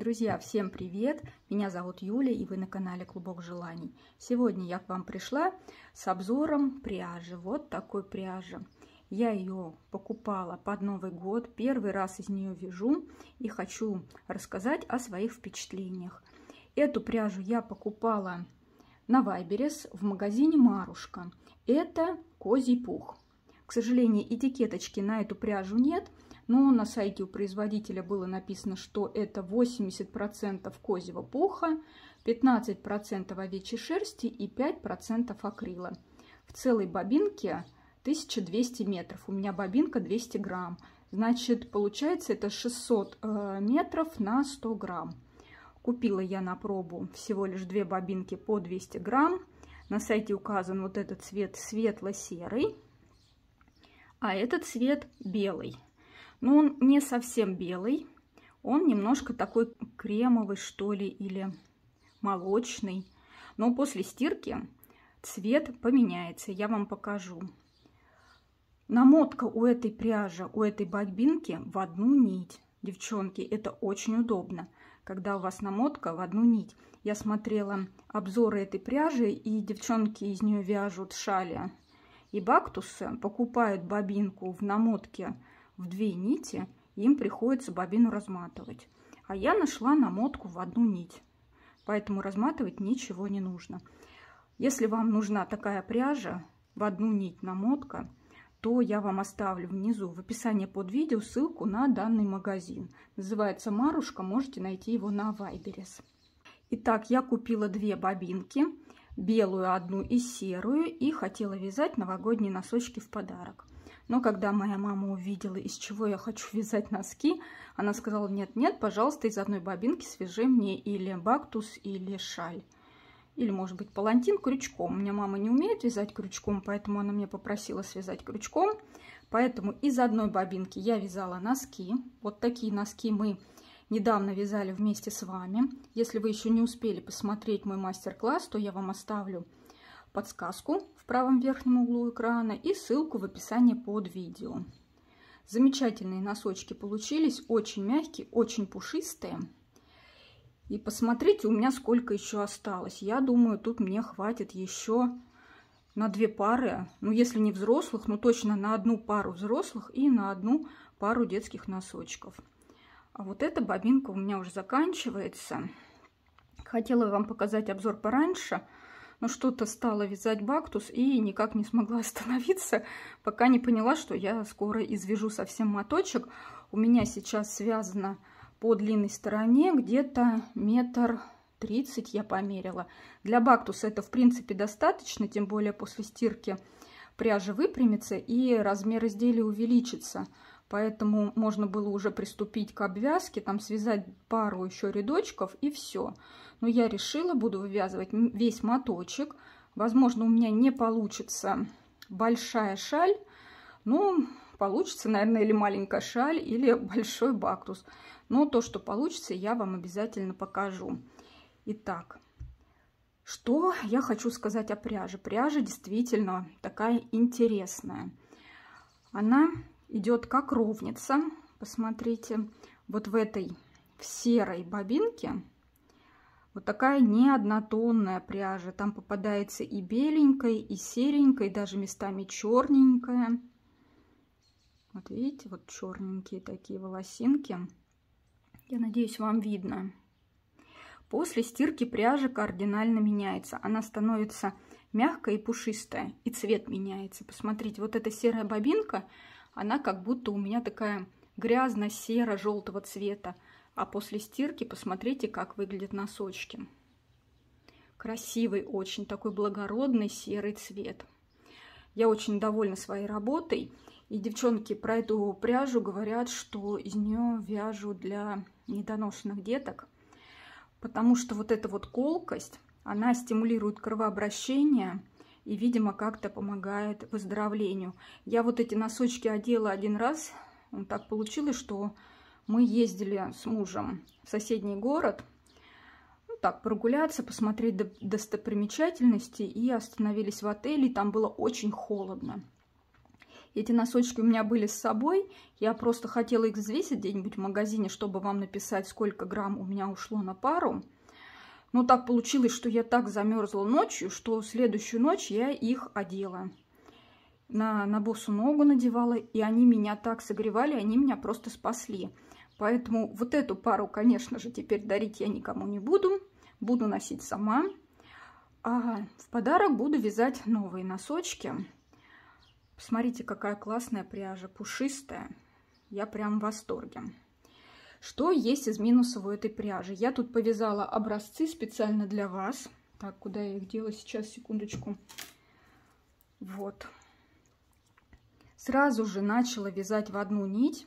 Друзья, всем привет! Меня зовут Юля, и вы на канале Клубок Желаний. Сегодня я к вам пришла с обзором пряжи. Вот такой пряжи. Я ее покупала под Новый год, первый раз из нее вяжу и хочу рассказать о своих впечатлениях. Эту пряжу я покупала на Вайберес в магазине Марушка. Это козий пух. К сожалению, этикеточки на эту пряжу нет, но на сайте у производителя было написано, что это 80% козьего пуха, 15% овечьей шерсти и 5% акрила. В целой бобинке 1200 метров. У меня бобинка 200 грамм. Значит, получается это 600 метров на 100 грамм. Купила я на пробу всего лишь 2 бобинки по 200 грамм. На сайте указан вот этот цвет светло-серый, а этот цвет белый. Но он не совсем белый, он немножко такой кремовый, что ли, или молочный. Но после стирки цвет поменяется, я вам покажу. Намотка у этой пряжи, у этой бобинки в одну нить. Девчонки, это очень удобно, когда у вас намотка в одну нить. Я смотрела обзоры этой пряжи, и девчонки из нее вяжут шали и бактусы, покупают бобинку в намотке в 2 нити, им приходится бобину разматывать. А я нашла намотку в одну нить, поэтому разматывать ничего не нужно. Если вам нужна такая пряжа в одну нить намотка, то я вам оставлю внизу в описании под видео ссылку на данный магазин. Называется Марушка, можете найти его на Вайберес. Итак, я купила 2 бобинки, белую одну и серую, и хотела вязать новогодние носочки в подарок. Но когда моя мама увидела, из чего я хочу вязать носки, она сказала: нет-нет, пожалуйста, из одной бобинки свяжи мне или бактус, или шаль. Или, может быть, палантин крючком. У меня мама не умеет вязать крючком, поэтому она меня попросила связать крючком. Поэтому из одной бобинки я вязала носки. Вот такие носки мы недавно вязали вместе с вами. Если вы еще не успели посмотреть мой мастер-класс, то я вам оставлю подсказку в правом верхнем углу экрана и ссылку в описании под видео. Замечательные носочки получились, очень мягкие, очень пушистые. И посмотрите, у меня сколько еще осталось. Я думаю, тут мне хватит еще на 2 пары, ну если не взрослых, но точно на 1 пару взрослых и на 1 пару детских носочков. А вот эта бобинка у меня уже заканчивается. Хотела вам показать обзор пораньше, но что-то стала вязать бактус и никак не смогла остановиться, пока не поняла, что я скоро извяжу совсем моточек. У меня сейчас связано по длинной стороне где-то 1,30 м я померила. Для бактуса это в принципе достаточно, тем более после стирки пряжа выпрямится и размер изделия увеличится. Поэтому можно было уже приступить к обвязке, там связать пару еще рядочков и все. Но я решила, буду вывязывать весь моточек. Возможно, у меня не получится большая шаль, но получится, наверное, или маленькая шаль, или большой бактус. Но то, что получится, я вам обязательно покажу. Итак, что я хочу сказать о пряже. Пряжа действительно такая интересная. Она идет как ровница. Посмотрите, вот в этой в серой бобинке вот такая не однотонная пряжа. Там попадается и беленькая, и серенькая, и даже местами черненькая. Вот видите, вот черненькие такие волосинки. Я надеюсь, вам видно. После стирки пряжа кардинально меняется. Она становится мягкая и пушистая, и цвет меняется. Посмотрите, вот эта серая бобинка, она как будто у меня такая грязно-серо-желтого цвета. А после стирки посмотрите, как выглядят носочки. Красивый очень, такой благородный серый цвет. Я очень довольна своей работой. И девчонки про эту пряжу говорят, что из нее вяжут для недоношенных деток. Потому что вот эта вот колкость, она стимулирует кровообращение и, видимо, как-то помогает выздоровлению. Я вот эти носочки одела 1 раз. Так получилось, что мы ездили с мужем в соседний город, ну, так, прогуляться, посмотреть достопримечательности, и остановились в отеле, и там было очень холодно. Эти носочки у меня были с собой. Я просто хотела их взвесить где-нибудь в магазине, чтобы вам написать, сколько грамм у меня ушло на пару. Но так получилось, что я так замерзла ночью, что в следующую ночь я их одела. На босу ногу надевала, и они меня так согревали, они меня просто спасли. Поэтому вот эту пару, конечно же, теперь дарить я никому не буду. Буду носить сама. А в подарок буду вязать новые носочки. Посмотрите, какая классная пряжа, пушистая. Я прям в восторге. Что есть из минусов у этой пряжи? Я тут повязала образцы специально для вас. Так, куда я их делаю? Сейчас, секундочку. Вот. Сразу же начала вязать в одну нить.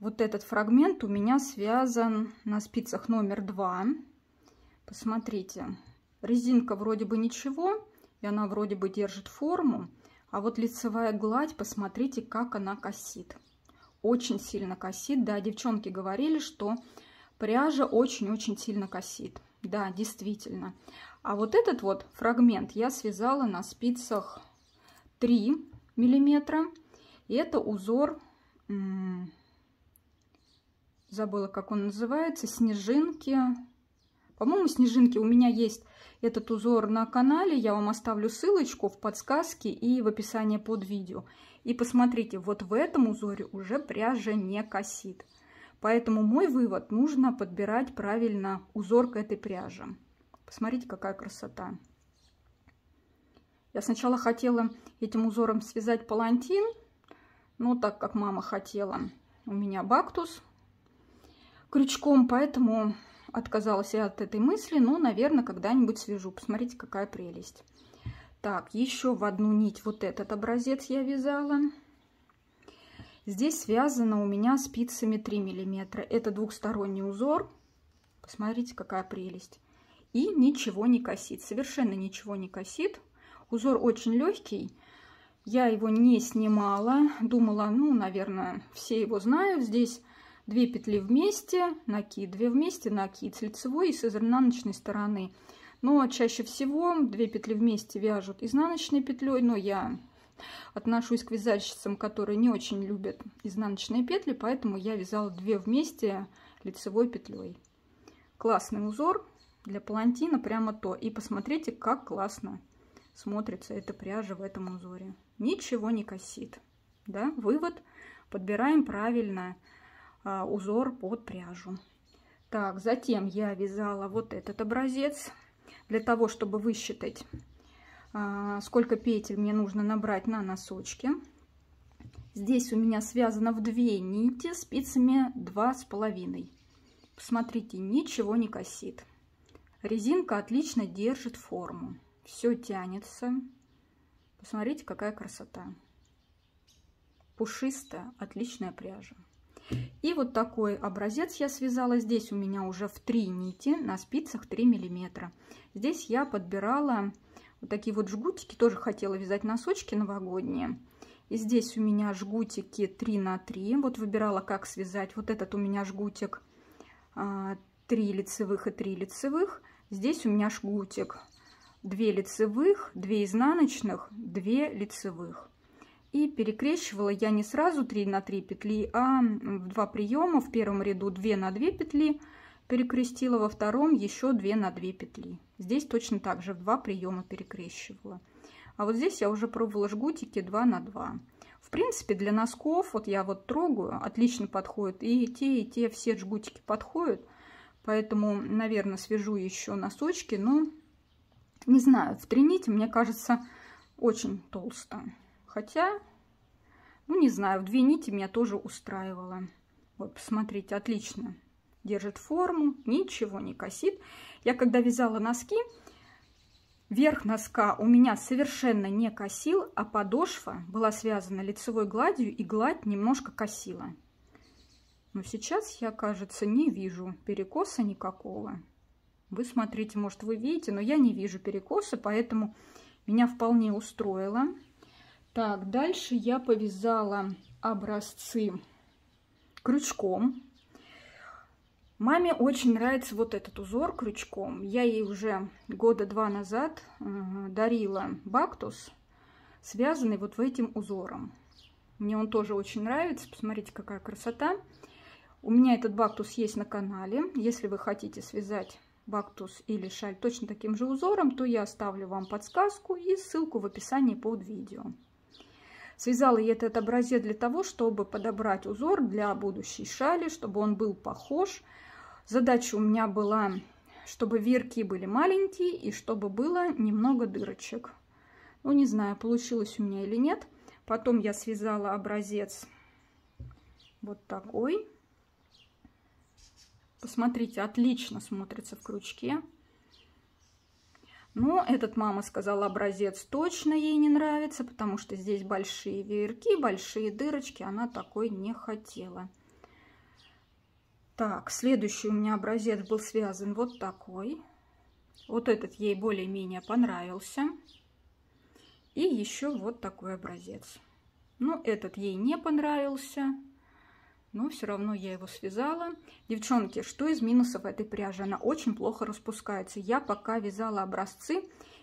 Вот этот фрагмент у меня связан на спицах номер 2. Посмотрите, резинка вроде бы ничего, и она вроде бы держит форму. А вот лицевая гладь, посмотрите, как она косит. Очень сильно косит. Да, девчонки говорили, что пряжа очень-очень сильно косит. Да, действительно. А вот этот вот фрагмент я связала на спицах 3 миллиметра. И это узор, забыла, как он называется, снежинки. По-моему, снежинки. У меня есть этот узор на канале. Я вам оставлю ссылочку в подсказке и в описании под видео. И посмотрите, вот в этом узоре уже пряжа не косит. Поэтому мой вывод: нужно подбирать правильно узор к этой пряже. Посмотрите, какая красота. Я сначала хотела этим узором связать палантин, но так как мама хотела у меня бактус крючком, поэтому отказалась я от этой мысли. Но, наверное, когда-нибудь свяжу. Посмотрите, какая прелесть. Так, еще в одну нить вот этот образец я вязала. Здесь связано у меня спицами 3 миллиметра. Это двухсторонний узор. Посмотрите, какая прелесть. И ничего не косит. Совершенно ничего не косит. Узор очень легкий. Я его не снимала. Думала, ну, наверное, все его знают. Здесь 2 петли вместе, накид, 2 вместе, накид с лицевой и с изнаночной стороны. Но чаще всего 2 петли вместе вяжут изнаночной петлей. Но я отношусь к вязальщицам, которые не очень любят изнаночные петли, поэтому я вязала 2 вместе лицевой петлей. Классный узор для палантина, прямо то. И посмотрите, как классно смотрится эта пряжа в этом узоре. Ничего не косит. Да? Вывод: подбираем правильно узор под пряжу. Так, затем я вязала вот этот образец для того, чтобы высчитать, сколько петель мне нужно набрать на носочке. Здесь у меня связано в 2 нити спицами 2,5. Посмотрите, ничего не косит. Резинка отлично держит форму. Все тянется. Посмотрите, какая красота. Пушистая, отличная пряжа. И вот такой образец я связала. Здесь у меня уже в 3 нити на спицах 3 миллиметра. Здесь я подбирала вот такие вот жгутики. Тоже хотела вязать носочки новогодние. И здесь у меня жгутики 3 на 3. Вот выбирала, как связать. Вот этот у меня жгутик 3 лицевых и 3 лицевых. Здесь у меня жгутик 2 лицевых, 2 изнаночных, 2 лицевых. И перекрещивала я не сразу 3 на 3 петли, а в 2 приема. В первом ряду 2 на 2 петли перекрестила, во втором еще 2 на 2 петли. Здесь точно так же в 2 приема перекрещивала. А вот здесь я уже пробовала жгутики 2 на 2. В принципе, для носков, вот я вот трогаю, отлично подходит. И те все жгутики подходят. Поэтому, наверное, свяжу еще носочки. Но не знаю, в 3 нити, мне кажется, очень толсто. Хотя, ну не знаю, в 2 нити меня тоже устраивало. Вот, посмотрите, отлично держит форму, ничего не косит. Я когда вязала носки, верх носка у меня совершенно не косил, а подошва была связана лицевой гладью, и гладь немножко косила. Но сейчас я, кажется, не вижу перекоса никакого. Вы смотрите, может, вы видите, но я не вижу перекоса, поэтому меня вполне устроило. Так, дальше я повязала образцы крючком. Маме очень нравится вот этот узор крючком. Я ей уже 2 года назад дарила бактус связанный вот в этим узором. Мне он тоже очень нравится. Посмотрите, какая красота. У меня этот бактус есть на канале. Если вы хотите связать бактус или шаль точно таким же узором, то я оставлю вам подсказку и ссылку в описании под видео. Связала я этот образец для того, чтобы подобрать узор для будущей шали, чтобы он был похож. Задача у меня была, чтобы веерки были маленькие и чтобы было немного дырочек. Ну, не знаю, получилось у меня или нет. Потом я связала образец вот такой. Посмотрите, отлично смотрится в крючке. Но этот, мама сказала, образец точно ей не нравится, потому что здесь большие веерки, большие дырочки. Она такой не хотела. Так, следующий у меня образец был связан вот такой. Вот этот ей более-менее понравился. И еще вот такой образец. Ну, этот ей не понравился. Но все равно я его связала. Девчонки, что из минусов этой пряжи? Она очень плохо распускается. Я пока вязала образцы,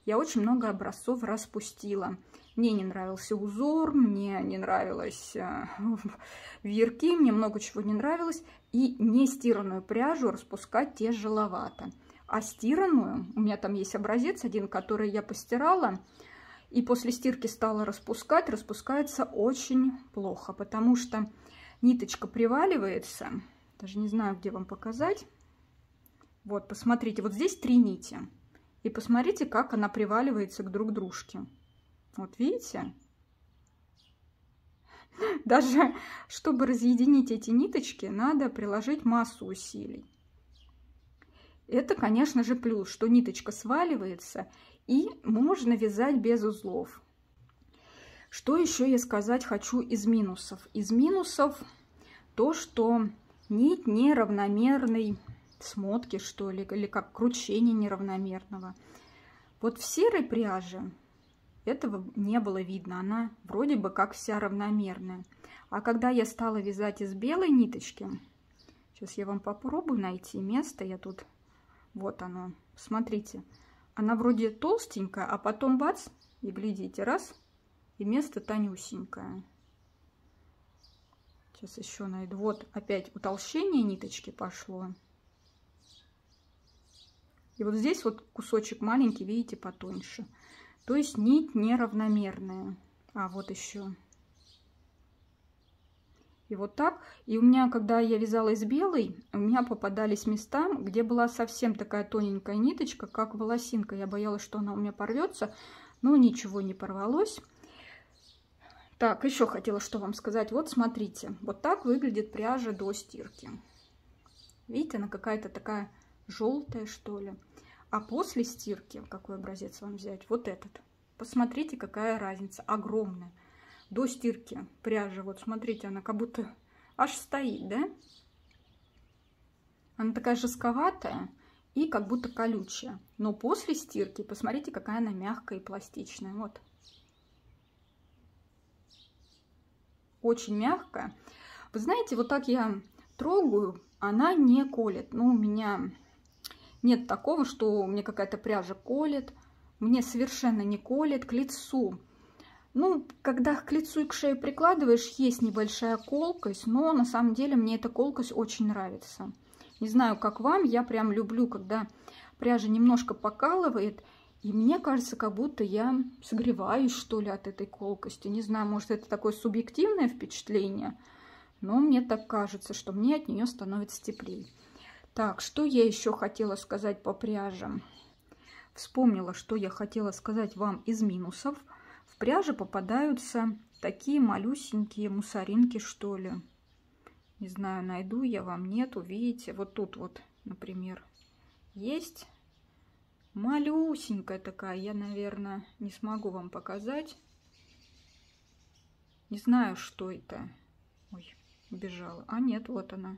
я очень много образцов распустила. Мне не нравился узор, мне не нравилось веерки, мне много чего не нравилось. И не стиранную пряжу распускать тяжеловато. А стиранную, у меня там есть образец один, который я постирала, и после стирки стала распускать. Распускается очень плохо, потому что ниточка приваливается. Даже не знаю, где вам показать. Вот, посмотрите, вот здесь 3 нити. И посмотрите, как она приваливается к друг дружке. Вот видите? Даже чтобы разъединить эти ниточки, надо приложить массу усилий. Это, конечно же, плюс, что ниточка сваливается и можно вязать без узлов. Что еще я сказать хочу из минусов? Из минусов то, что нить неравномерной смотки, что ли, или как кручение неравномерного. Вот в серой пряже этого не было видно. Она вроде бы как вся равномерная. А когда я стала вязать из белой ниточки, сейчас я вам попробую найти место, я тут, вот оно, смотрите, она вроде толстенькая, а потом бац, и глядите, раз, и место тонюсенькое. Сейчас еще найду. Вот опять утолщение ниточки пошло. И вот здесь вот кусочек маленький, видите, потоньше. То есть нить неравномерная. А вот еще. И вот так. И у меня, когда я вязала из белой, у меня попадались места, где была совсем такая тоненькая ниточка, как волосинка. Я боялась, что она у меня порвется, но ничего не порвалось. Так, еще хотела что вам сказать. Вот смотрите, вот так выглядит пряжа до стирки. Видите, она какая-то такая желтая, что ли. А после стирки, какой образец вам взять? Вот этот. Посмотрите, какая разница, огромная. До стирки пряжа, вот смотрите, она как будто аж стоит, да? Она такая жестковатая и как будто колючая. Но после стирки, посмотрите, какая она мягкая и пластичная. Вот. Очень мягкая. Вы знаете, вот так я трогаю, она не колет. Ну, у меня нет такого, что мне какая-то пряжа колет. Мне совершенно не колет к лицу. Ну, когда к лицу и к шее прикладываешь, есть небольшая колкость, но на самом деле мне эта колкость очень нравится. Не знаю, как вам, я прям люблю, когда пряжа немножко покалывает. И мне кажется, как будто я согреваюсь, что ли, от этой колкости. Не знаю, может, это такое субъективное впечатление, но мне так кажется, что мне от нее становится теплее. Так, что я еще хотела сказать по пряже? Вспомнила, что я хотела сказать вам из минусов. В пряже попадаются такие малюсенькие мусоринки, что ли. Не знаю, найду я вам, нет, увидите. Вот тут вот, например, есть... Малюсенькая такая, я, наверное, не смогу вам показать. Не знаю, что это. Ой, убежала. А нет, вот она.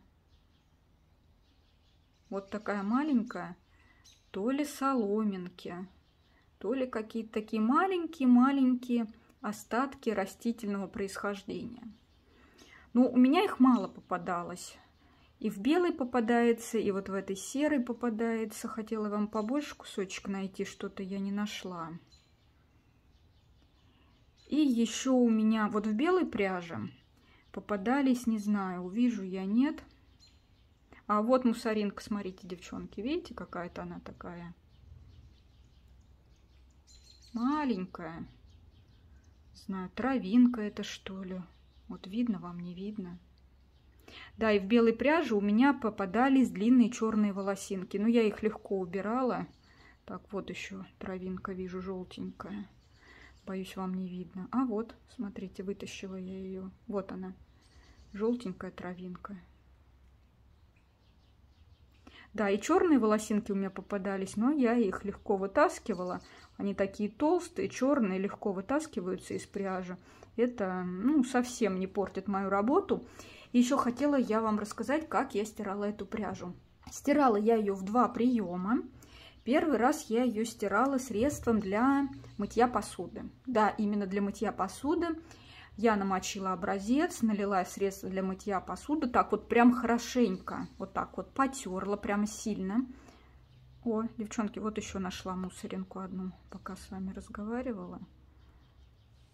Вот такая маленькая. То ли соломинки, то ли какие-то такие маленькие-маленькие остатки растительного происхождения. Ну, у меня их мало попадалось. И в белой попадается, и вот в этой серой попадается. Хотела вам побольше кусочек найти, что-то я не нашла. И еще у меня вот в белой пряже попадались, не знаю, увижу я, нет. А вот муссаринка, смотрите, девчонки, видите, какая-то она такая маленькая. Не знаю, травинка это что ли. Вот видно вам, не видно. Да, и в белой пряже у меня попадались длинные черные волосинки. Но я их легко убирала. Так, вот еще травинка вижу желтенькая. Боюсь, вам не видно. А вот, смотрите, вытащила я ее. Вот она, желтенькая травинка. Да, и черные волосинки у меня попадались, но я их легко вытаскивала. Они такие толстые, черные, легко вытаскиваются из пряжи. Это, ну, совсем не портит мою работу. И еще хотела я вам рассказать, как я стирала эту пряжу. Стирала я ее в 2 приема. Первый раз я ее стирала средством для мытья посуды. Да, именно для мытья посуды. Я намочила образец, налила средство для мытья посуды. Так вот прям хорошенько, вот так вот потерла, прям сильно. О, девчонки, вот еще нашла мусоринку одну, пока с вами разговаривала.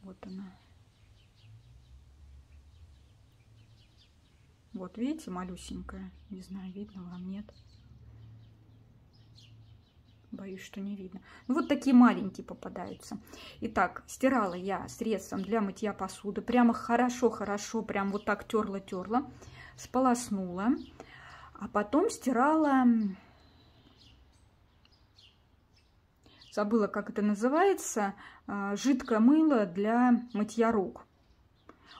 Вот она. Вот видите, малюсенькая. Не знаю, видно вам, нет. Боюсь, что не видно. Ну, вот такие маленькие попадаются. Итак, стирала я средством для мытья посуды. Прямо хорошо-хорошо, прям вот так терла-терла. Сполоснула. А потом стирала... Забыла, как это называется. Жидкое мыло для мытья рук.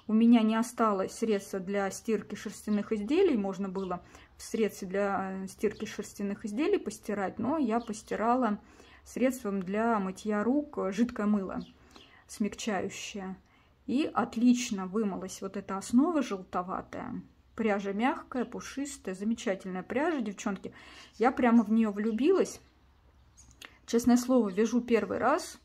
У меня не осталось средства для стирки шерстяных изделий. Можно было в средстве для стирки шерстяных изделий постирать, но я постирала средством для мытья рук жидкое мыло, смягчающее. И отлично вымылась вот эта основа желтоватая. Пряжа мягкая, пушистая, замечательная пряжа, девчонки. Я прямо в нее влюбилась. Честное слово, вяжу первый раз.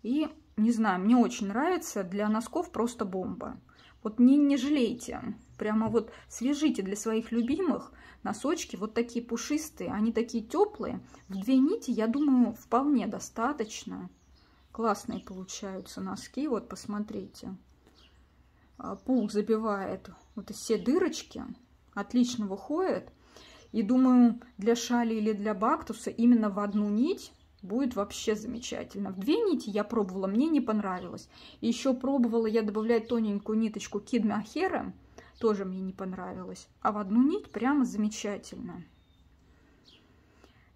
И, не знаю, мне очень нравится. Для носков просто бомба. Вот не жалейте. Прямо вот свяжите для своих любимых носочки. Вот такие пушистые. Они такие теплые. В 2 нити, я думаю, вполне достаточно. Классные получаются носки. Вот, посмотрите. Пух забивает вот все дырочки. Отлично выходит. И думаю, для шали или для бактуса именно в 1 нить будет вообще замечательно. В 2 нити я пробовала, мне не понравилось. И еще пробовала я добавлять тоненькую ниточку Kid Mohair, тоже мне не понравилось. А в 1 нить прямо замечательно.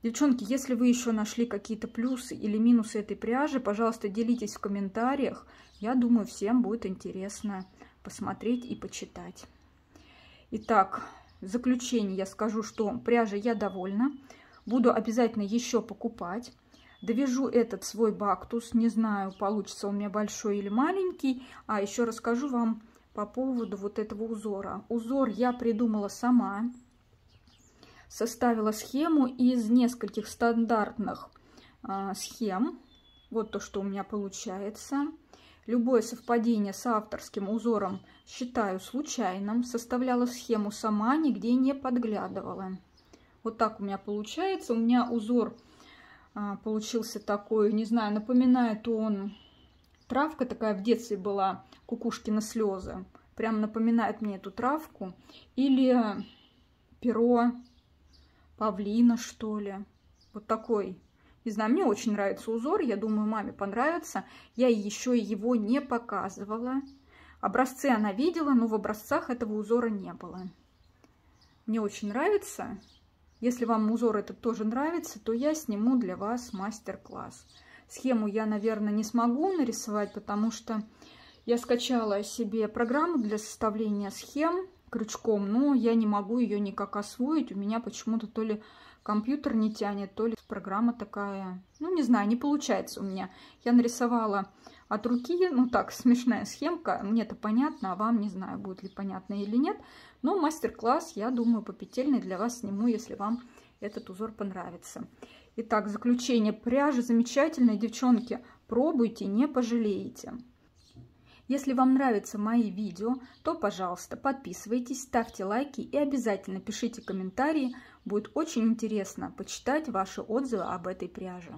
Девчонки, если вы еще нашли какие-то плюсы или минусы этой пряжи, пожалуйста, делитесь в комментариях. Я думаю, всем будет интересно посмотреть и почитать. Итак, в заключение я скажу, что пряжей я довольна. Буду обязательно еще покупать. Довяжу этот свой бактус. Не знаю, получится у меня большой или маленький. А еще расскажу вам по поводу вот этого узора. Узор я придумала сама. Составила схему из нескольких стандартных схем. Вот то, что у меня получается. Любое совпадение с авторским узором считаю случайным. Составляла схему сама, нигде не подглядывала. Вот так у меня получается. У меня узор получился такой, не знаю, напоминает он... Травка такая в детстве была, Кукушкины слезы. Прям напоминает мне эту травку. Или перо павлина, что ли. Вот такой. Не знаю, мне очень нравится узор. Я думаю, маме понравится. Я еще его не показывала. Образцы она видела, но в образцах этого узора не было. Мне очень нравится. Если вам узор этот тоже нравится, то я сниму для вас мастер-класс. Схему я, наверное, не смогу нарисовать, потому что я скачала себе программу для составления схем крючком, но я не могу ее никак освоить. У меня почему-то то ли компьютер не тянет, то ли программа такая, ну не знаю, не получается у меня. Я нарисовала от руки, ну так, смешная схемка, мне-то понятно, а вам не знаю, будет ли понятно или нет. Но мастер-класс, я думаю, попетельный для вас сниму, если вам этот узор понравится. Итак, заключение. Пряжа замечательная, девчонки. Пробуйте, не пожалеете. Если вам нравятся мои видео, то, пожалуйста, подписывайтесь, ставьте лайки и обязательно пишите комментарии. Будет очень интересно почитать ваши отзывы об этой пряже.